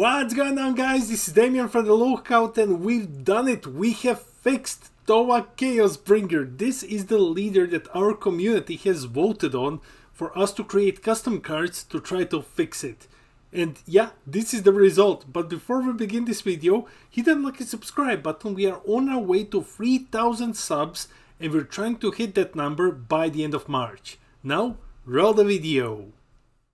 What's going on, guys? This is Damien from the Lookout, and we've done it. We have fixed Towa Chaosbringer. This is the leader that our community has voted on for us to create custom cards to try to fix it. And yeah, this is the result. But before we begin this video, hit that like and subscribe button. We are on our way to 3,000 subs, and we're trying to hit that number by the end of March. Now, roll the video.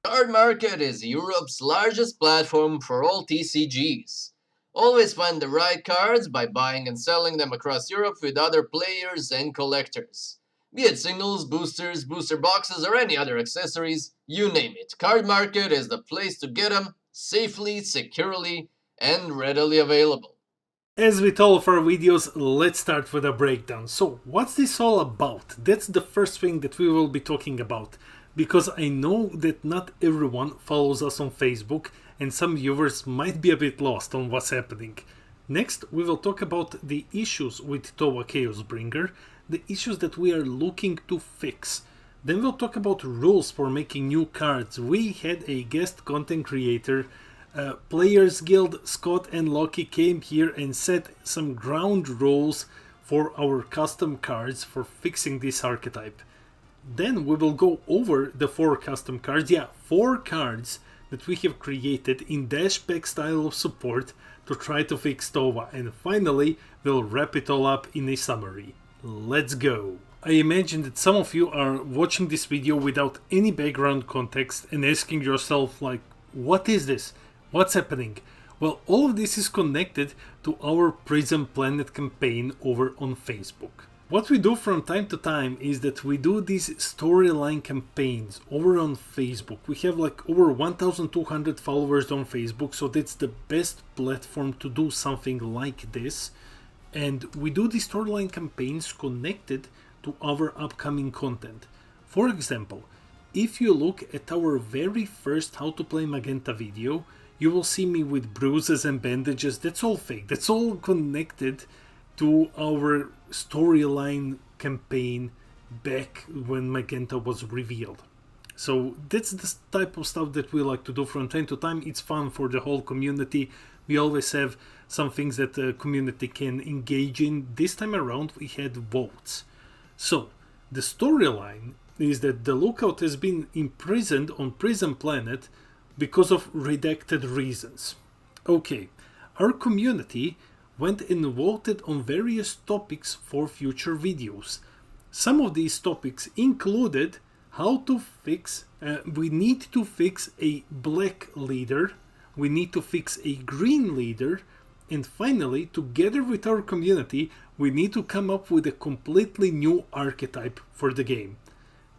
Card Market is Europe's largest platform for all TCGs. Always find the right cards by buying and selling them across Europe with other players and collectors. Be it singles, boosters, booster boxes, or any other accessories, you name it. Card Market is the place to get them safely, securely, and readily available. As with all of our videos, let's start with a breakdown. So, what's this all about? That's the first thing that we will be talking about. Because I know that not everyone follows us on Facebook and some viewers might be a bit lost on what's happening. Next, we will talk about the issues with Towa Chaosbringer, the issues that we are looking to fix. Then we'll talk about rules for making new cards. We had a guest content creator, Players Guild Scott and Lockey came here and set some ground rules for our custom cards for fixing this archetype. Then we will go over the 4 custom cards, 4 cards that we have created in dashback style of support to try to fix Towa, and finally we'll wrap it all up in a summary. Let's go! I imagine that some of you are watching this video without any background context and asking yourself like, what is this? What's happening? Well, all of this is connected to our Prism Planet campaign over on Facebook. What we do from time to time is that we do these storyline campaigns over on Facebook. We have like over 1,200 followers on Facebook, so that's the best platform to do something like this. And we do these storyline campaigns connected to our upcoming content. For example, if you look at our very first How to Play Magenta video, you will see me with bruises and bandages. That's all fake. That's all connected to our storyline campaign back when Magenta was revealed. So that's the type of stuff that we like to do from time to time. It's fun for the whole community. We always have some things that the community can engage in. This time around we had votes. So the storyline is that the Lookout has been imprisoned on Prism Planet because of redacted reasons. Okay, our community went and voted on various topics for future videos. Some of these topics included how to fix, we need to fix a black leader, we need to fix a green leader, and finally, together with our community, we need to come up with a completely new archetype for the game.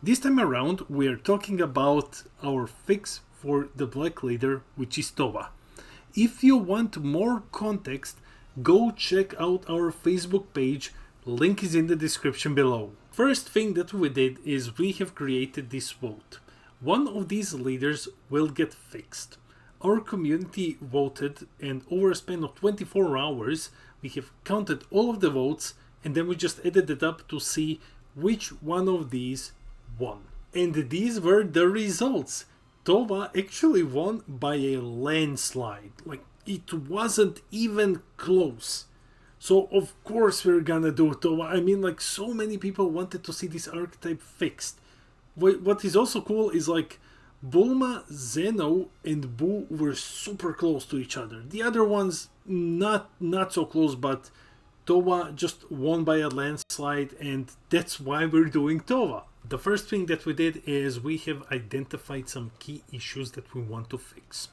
This time around, we are talking about our fix for the black leader, which is Towa. If you want more context, go check out our Facebook page, link is in the description below. First thing that we did is we have created this vote. One of these leaders will get fixed. Our community voted, and over a span of 24 hours we have counted all of the votes, and then we just added it up to see which one of these won. And these were the results. Towa actually won by a landslide. Like, it wasn't even close. So of course we're gonna do Towa. I mean, like, so many people wanted to see this archetype fixed. What is also cool is like Bulma, Zeno, and Boo were super close to each other. The other ones not so close, but Towa just won by a landslide, and that's why we're doing Towa. The first thing that we did is we have identified some key issues that we want to fix.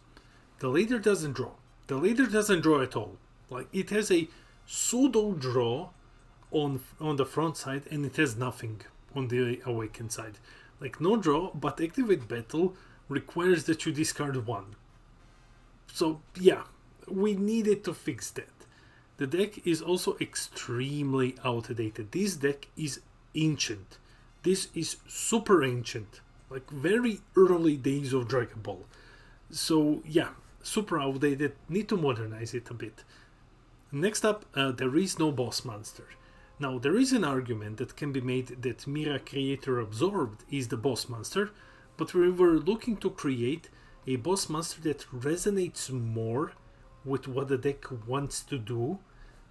The leader doesn't draw. The leader doesn't draw at all. Like, it has a pseudo draw on the front side, and it has nothing on the awakened side. Like, no draw, but activate battle requires that you discard 1. So yeah, we needed to fix that. The deck is also extremely outdated. This deck is ancient. This is super ancient, like very early days of Dragon Ball. So yeah, super outdated, need to modernize it a bit. Next up, there is no boss monster. Now, there is an argument that can be made that Mira Creator Absorbed is the boss monster, but we were looking to create a boss monster that resonates more with what the deck wants to do,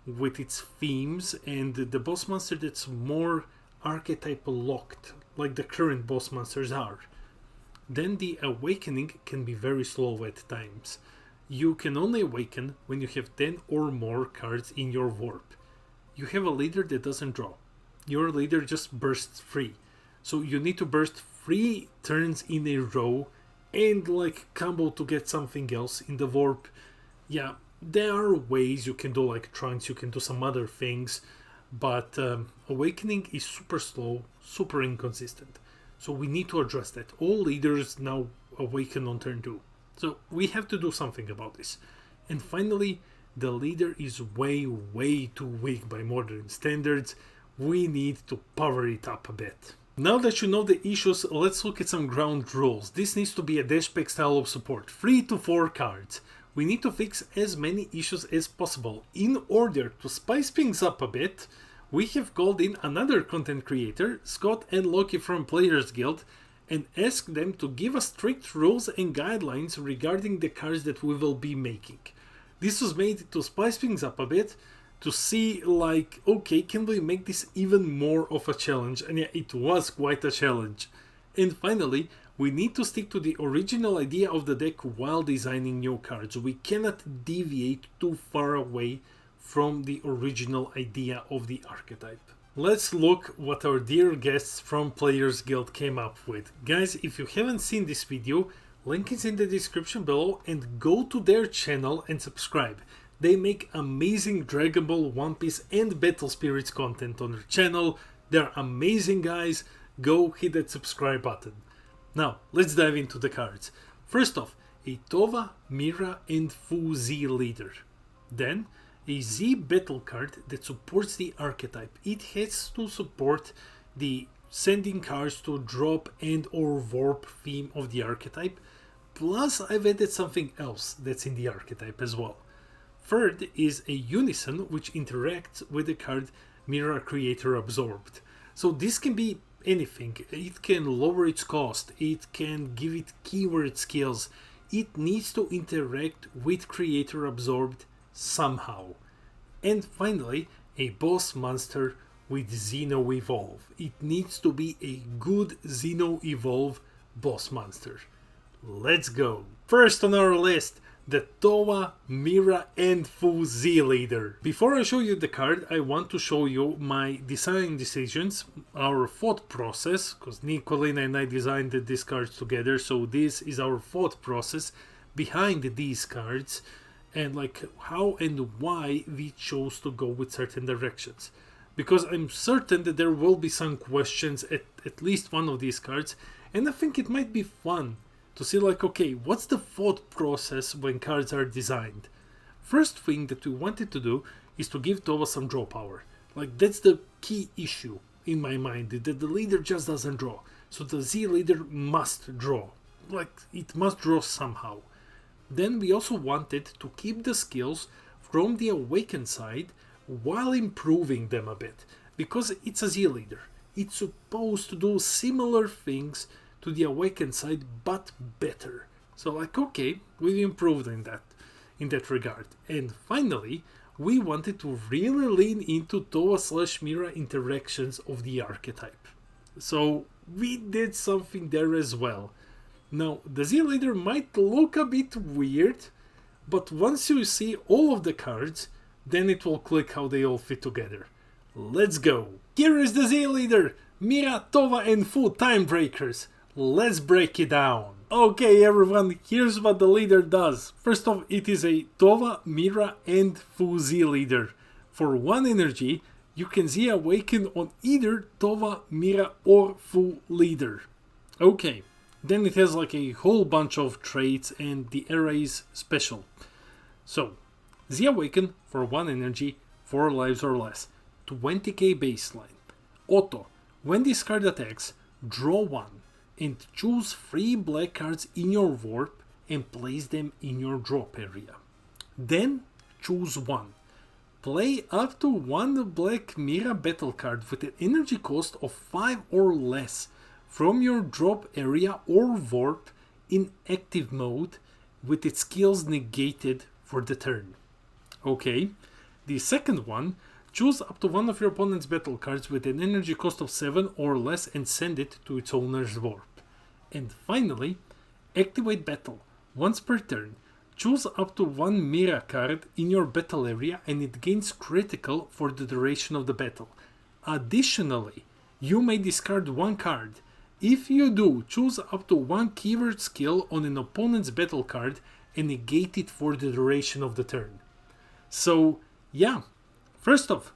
with its themes, and the boss monster that's more archetype locked, like the current boss monsters are. Then the awakening can be very slow at times. You can only awaken when you have 10 or more cards in your warp. You have a leader that doesn't draw. Your leader just bursts free. So you need to burst 3 turns in a row and like combo to get something else in the warp. Yeah, there are ways you can do like trunks, you can do some other things, but awakening is super slow, super inconsistent. So we need to address that. All leaders now awaken on turn 2. So we have to do something about this. And finally, the leader is way too weak by modern standards. We need to power it up a bit. Now that you know the issues, let's look at some ground rules. This needs to be a dash pack style of support, 3 to 4 cards. We need to fix as many issues as possible. In order to spice things up a bit, we have called in another content creator, Scott and Lockey from Players Guild, and asked them to give us strict rules and guidelines regarding the cards that we will be making. This was made to spice things up a bit, to see like, okay, can we make this even more of a challenge? And yeah, it was quite a challenge. And finally, we need to stick to the original idea of the deck while designing new cards. We cannot deviate too far away from the original idea of the archetype. Let's look what our dear guests from Players Guild came up with. Guys, if you haven't seen this video, link is in the description below and go to their channel and subscribe. They make amazing Dragon Ball, One Piece and Battle Spirits content on their channel. They're amazing guys. Go hit that subscribe button. Now, let's dive into the cards. First off, a Towa, Mira and Fu Z leader. Then, a Z battle card that supports the archetype. It has to support the sending cards to drop and or warp theme of the archetype. Plus, I've added something else that's in the archetype as well. Third is a Unison, which interacts with the card Mira Creator Absorbed. So this can be anything. It can lower its cost, it can give it keyword skills. It needs to interact with Creator Absorbed somehow. And finally, a boss monster with Xeno Evolve. It needs to be a good Xeno Evolve boss monster. Let's go! First on our list, the Towa, Mira and Fu Z leader. Before I show you the card, I want to show you my design decisions, our thought process, because Nicolina and I designed these cards together, so this is our thought process behind these cards, and like how and why we chose to go with certain directions. Because I'm certain that there will be some questions at least one of these cards, and I think it might be fun to see like, okay, what's the thought process when cards are designed? First thing that we wanted to do is to give Towa some draw power. Like, that's the key issue in my mind, that the leader just doesn't draw. So the Z leader must draw. Like, it must draw somehow. Then we also wanted to keep the skills from the Awakened side while improving them a bit. Because it's a Z leader. It's supposed to do similar things to the Awakened side, but better. So like, okay, we've improved in that regard. And finally, we wanted to really lean into Towa/Mira interactions of the archetype. So we did something there as well. Now, the Z leader might look a bit weird, but once you see all of the cards, then it will click how they all fit together. Let's go! Here is the Z leader! Mira, Towa and Fu Time Breakers. Let's break it down. Okay everyone, here's what the leader does. First off, it is a Towa, Mira and Fu Z leader. For 1 energy, you can Z awaken on either Towa, Mira or Fu leader. Okay, then it has like a whole bunch of traits and the array is special. So, Z awaken for 1 energy, 4 lives or less. 20k baseline. Auto, when this card attacks, draw 1. And choose 3 black cards in your warp and place them in your drop area. Then choose 1. Play up to 1 black Mira battle card with an energy cost of 5 or less from your drop area or warp in active mode with its skills negated for the turn. Okay, the second one, choose up to one of your opponent's battle cards with an energy cost of 7 or less and send it to its owner's warp. And finally, activate battle. Once per turn, choose up to one Mira card in your battle area and it gains critical for the duration of the battle. Additionally, you may discard one card. If you do, choose up to one keyword skill on an opponent's battle card and negate it for the duration of the turn. So, yeah, first off,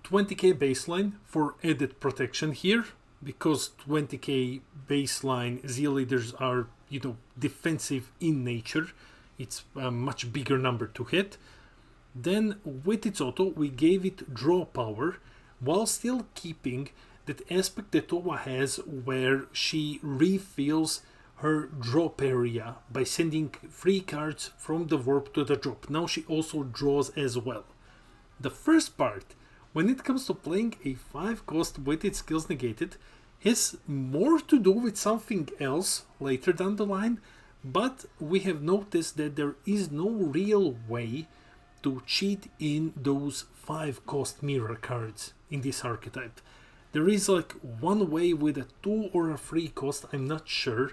20k baseline for added protection here, because 20k baseline Z leaders are, defensive in nature. It's a much bigger number to hit. Then with its auto, we gave it draw power, while still keeping that aspect that Towa has where she refills her drop area by sending 3 cards from the warp to the drop. Now she also draws as well. The first part, when it comes to playing a 5 cost with its skills negated, has more to do with something else later down the line, but we have noticed that there is no real way to cheat in those 5 cost mirror cards in this archetype. There is like one way with a 2 or a 3 cost, I'm not sure,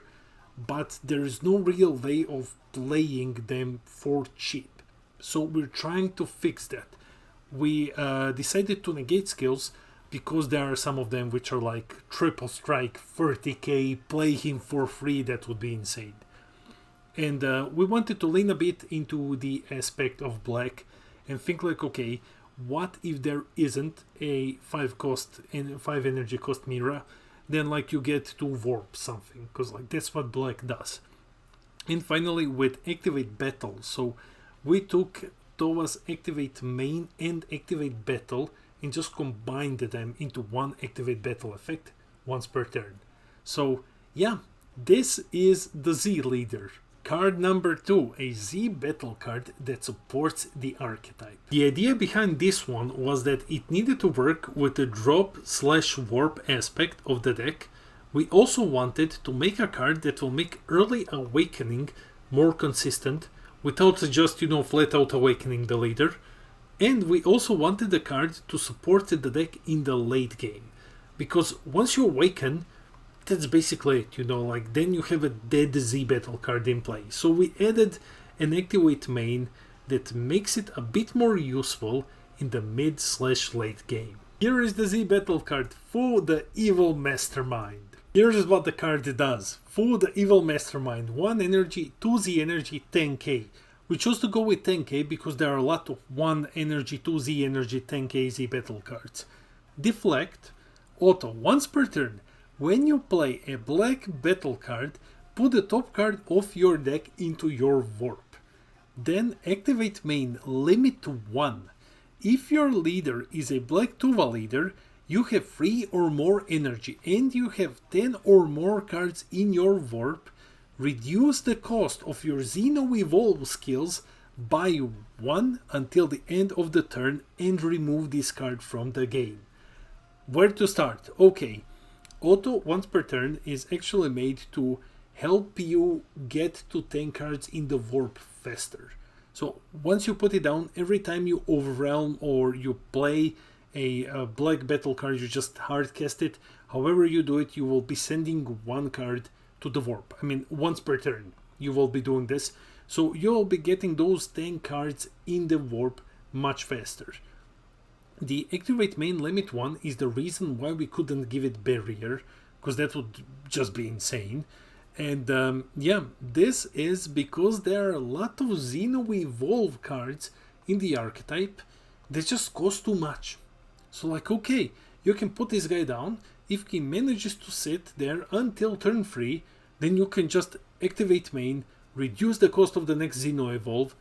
but there is no real way of playing them for cheap. So we're trying to fix that. We decided to negate skills because there are some of them which are like triple strike, 30k, play him for free, that would be insane. And we wanted to lean a bit into the aspect of black and think like, okay, what if there isn't a 5 cost and 5 energy cost Mira? Then like you get to warp something, because like that's what black does. And finally with activate battle, so we took Towa's activate main and activate battle and just combined them into one activate battle effect once per turn. So yeah, this is the Z leader. Card number 2, a Z battle card that supports the archetype. The idea behind this one was that it needed to work with the drop/warp aspect of the deck. We also wanted to make a card that will make early awakening more consistent without just, flat out awakening the leader. And we also wanted the card to support the deck in the late game. Because once you awaken, that's basically it, like then you have a dead Z battle card in play. So we added an activate main that makes it a bit more useful in the mid/late game. Here is the Z battle card for the Evil Mastermind. Here's what the card does. For the Evil Mastermind, 1 energy, 2 Z energy, 10k. We chose to go with 10k because there are a lot of 1 energy, 2 Z energy, 10k Z battle cards. Deflect, auto, once per turn. When you play a black battle card, put the top card of your deck into your warp. Then activate main, limit to 1. If your leader is a black Towa leader, you have 3 or more energy and you have 10 or more cards in your warp, reduce the cost of your Xeno Evolve skills by 1 until the end of the turn and remove this card from the game. Where to start? Okay. Auto once per turn is actually made to help you get to 10 cards in the warp faster. So once you put it down, every time you overwhelm or you play a black battle card, you just hardcast it. However you do it, you will be sending 1 card to the warp. Once per turn you will be doing this. So you will be getting those 10 cards in the warp much faster. The activate main limit 1 is the reason why we couldn't give it barrier, because that would just be insane. And this is because there are a lot of Xeno Evolve cards in the archetype that just cost too much. So like, okay, you can put this guy down. If he manages to sit there until turn 3, then you can just activate main, reduce the cost of the next Xeno Evolve,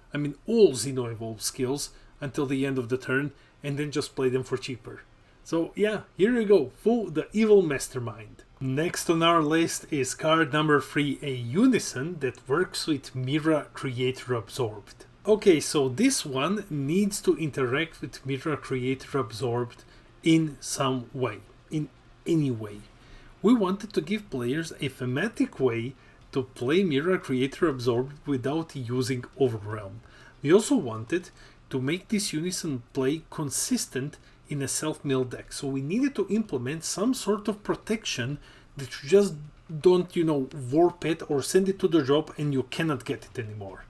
all Xeno Evolve skills until the end of the turn, and then just play them for cheaper. So yeah, here you go, for the Evil Mastermind. Next on our list is card number 3, a Unison that works with Mira Creator Absorbed. Okay, so this one needs to interact with Mira Creator Absorbed in some way, in any way. We wanted to give players a thematic way to play Mira Creator Absorbed without using Overwhelm. We also wanted to make this unison play consistent in a self-mill deck. So we needed to implement some sort of protection that you just don't, warp it or send it to the drop and you cannot get it anymore.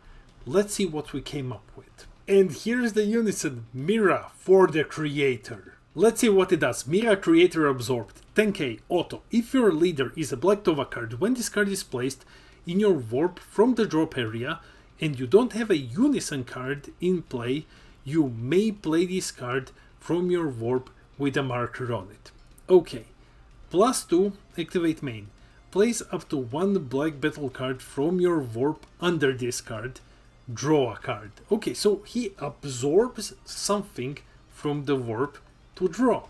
Let's see what we came up with. And here's the unison, Mira for the creator. Let's see what it does. Mira creator absorbed, 10k, auto. If your leader is a black Towa card, when this card is placed in your warp from the drop area and you don't have a unison card in play, you may play this card from your warp with a marker on it. Okay, +2, activate main. Place up to 1 black battle card from your warp under this card. Draw a card. Okay, so he absorbs something from the warp to draw.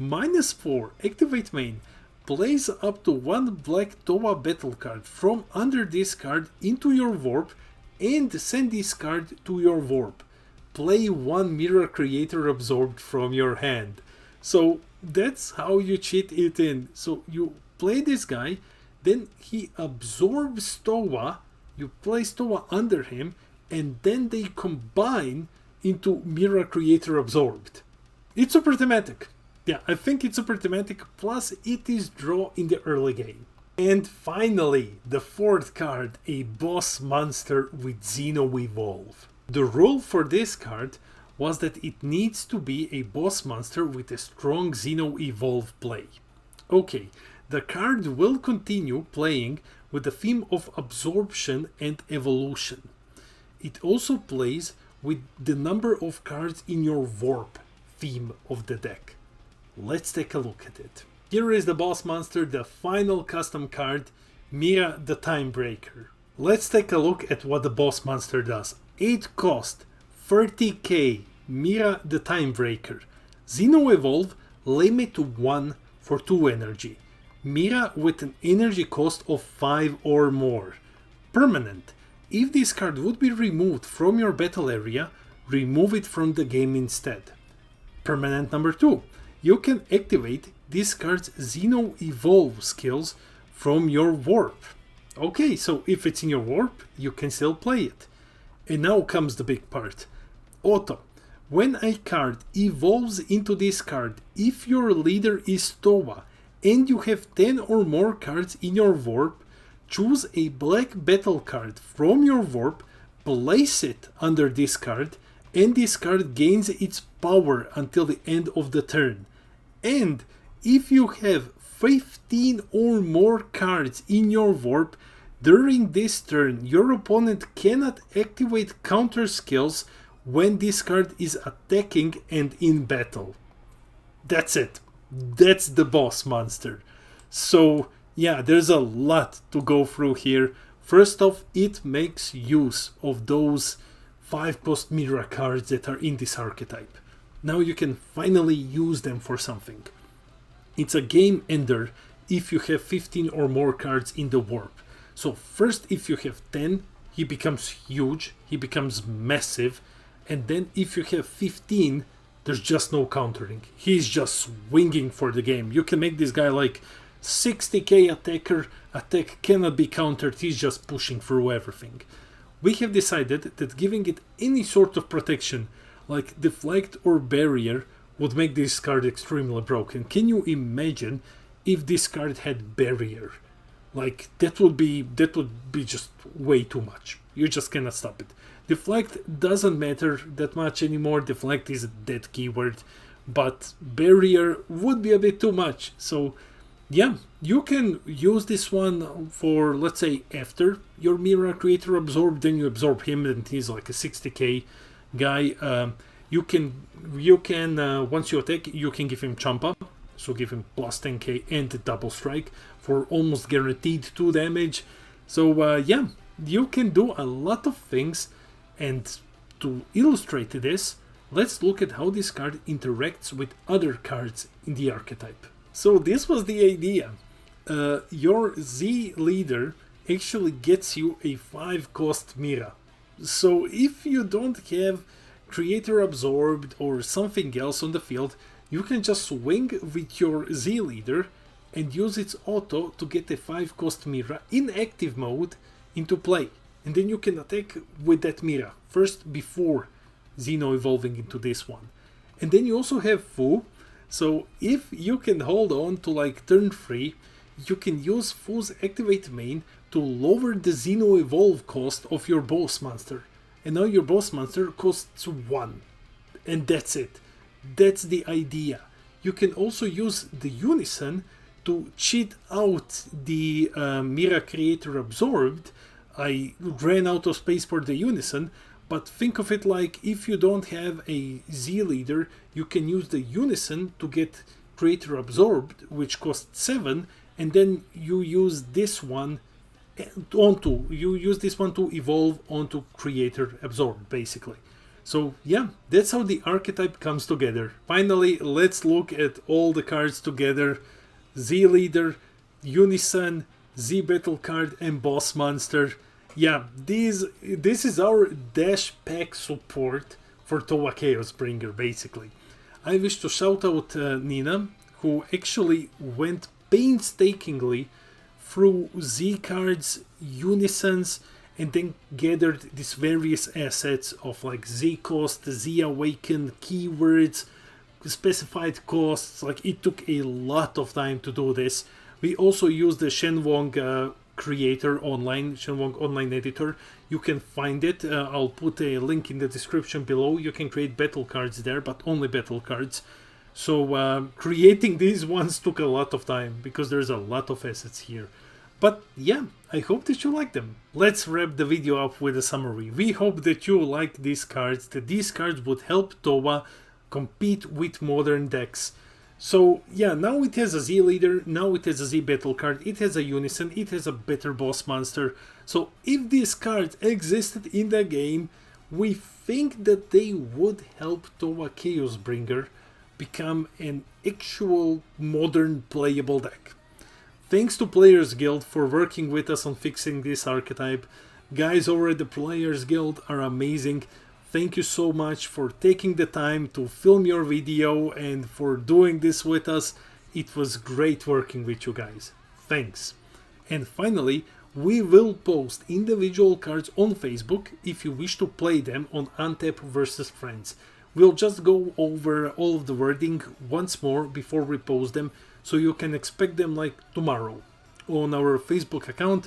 -4, activate main. Place up to 1 black Towa battle card from under this card into your warp and send this card to your warp. Play 1 Mira creator absorbed from your hand. So that's how you cheat it in. So you play this guy, then he absorbs Towa, you place Towa under him, and then they combine into Mira creator absorbed. It's super thematic. Yeah, I think it's super thematic, plus it is draw in the early game. And finally, the 4th card, a boss monster with Xeno Evolve. The rule for this card was that it needs to be a boss monster with a strong Xeno Evolve play. Okay, the card will continue playing with the theme of absorption and evolution. It also plays with the number of cards in your warp theme of the deck. Let's take a look at it. Here is the boss monster, the final custom card, Mira the Timebreaker. Let's take a look at what the boss monster does. 8 cost, 30k, Mira the Timebreaker. Xeno Evolve, limit to 1 for 2 energy. Mira with an energy cost of 5 or more. Permanent. If this card would be removed from your battle area, remove it from the game instead. Permanent number 2. You can activate this card's Xeno Evolve skills from your warp. Okay, so if it's in your warp, you can still play it. And now comes the big part. Auto. When a card evolves into this card, if your leader is Towa and you have 10 or more cards in your warp, choose a black battle card from your warp, place it under this card, and this card gains its power until the end of the turn. And if you have 15 or more cards in your warp, during this turn your opponent cannot activate counter skills when this card is attacking and in battle. That's it. That's the boss monster. So yeah, there's a lot to go through here. First off, it makes use of those 5-cost Mira cards that are in this archetype. Now you can finally use them for something. It's a game ender if you have 15 or more cards in the warp. So first, if you have 10, he becomes huge, he becomes massive, and then if you have 15, there's just no countering. He's just swinging for the game. You can make this guy like 60k attacker, attack cannot be countered, he's just pushing through everything. We have decided that giving it any sort of protection, like deflect or barrier, would make this card extremely broken. Can you imagine if this card had barrier? Like that would be just way too much. You just cannot stop it. Deflect doesn't matter that much anymore. Deflect is a dead keyword, but barrier would be a bit too much. So yeah, you can use this one for, let's say, after your Mira creator absorb, then you absorb him and he's like a 60k guy. You can once you attack, you can give him Champa, so give him plus 10k and double strike for almost guaranteed 2 damage. So yeah, you can do a lot of things. And to illustrate this, let's look at how this card interacts with other cards in the archetype. So this was the idea. Your Z leader actually gets you a 5-cost Mira. So if you don't have Creator Absorbed or something else on the field, you can just swing with your Z leader and use its auto to get a 5-cost Mira in active mode into play. and then you can attack with that Mira first before Xeno evolving into this one. And then you also have Fu, so if you can hold on to like turn 3, you can use Fu's activate main to lower the Xeno evolve cost of your boss monster. And now your boss monster costs 1. And that's it. That's the idea. You can also use the Unison to cheat out the Mira Creator Absorbed. I ran out of space for the Unison, but think of it like if you don't have a Z leader, you can use the Unison to get Creator Absorbed, which costs 7, and then you use this one to evolve onto Creator Absorbed, basically. So yeah, that's how the archetype comes together. Finally, let's look at all the cards together. Z Leader, Unison, Z Battle card, and Boss Monster. Yeah, this is our dash pack support for Towa Chaosbringer, basically. I wish to shout out Nina, who actually went painstakingly through Z cards, Unisons, and then gathered these various assets of like Z cost, Z awaken, keywords, specified costs. Like it took a lot of time to do this. We also used the Shenwong creator online, Shenwong online editor. You can find it. I'll put a link in the description below. You can create battle cards there, but only battle cards. So creating these ones took a lot of time because there's a lot of assets here. But yeah, I hope that you like them. Let's wrap the video up with a summary. We hope that you like these cards, that these cards would help Towa compete with modern decks. So yeah, now it has a Z leader, now it has a Z battle card, it has a Unison, it has a better boss monster. So if these cards existed in the game, we think that they would help Towa Chaosbringer become an actual modern playable deck. Thanks to Players Guild for working with us on fixing this archetype. Guys over at the Players Guild are amazing. Thank you so much for taking the time to film your video and for doing this with us. It was great working with you guys. Thanks. And finally, we will post individual cards on Facebook if you wish to play them on Untap versus Friends. We'll just go over all of the wording once more before we post them, so you can expect them like tomorrow on our Facebook account.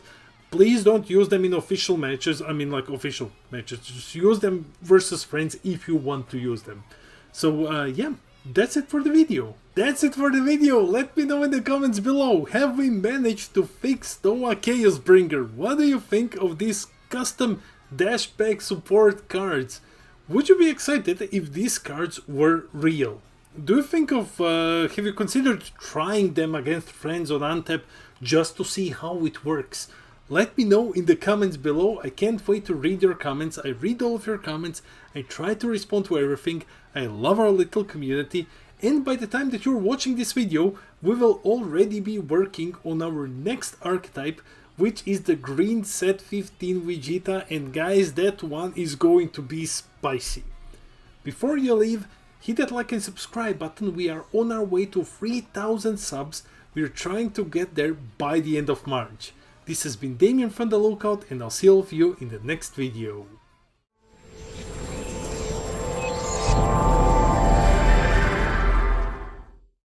Please don't use them in official matches, official matches. Just use them versus friends if you want to use them. So yeah, that's it for the video. Let me know in the comments below. Have we managed to fix Towa Chaosbringer? What do you think of these custom dash pack support cards? Would you be excited if these cards were real? Do you think of, have you considered trying them against friends on Untap just to see how it works? Let me know in the comments below. I can't wait to read your comments. I read all of your comments. I try to respond to everything. I love our little community. And by the time that you're watching this video, we will already be working on our next archetype, which is the green set 15 Vegeta. And guys, that one is going to be spicy. Before you leave, hit that like and subscribe button. We are on our way to 3,000 subs. We're trying to get there by the end of March. This has been Damien from The Lookout, and I'll see all of you in the next video.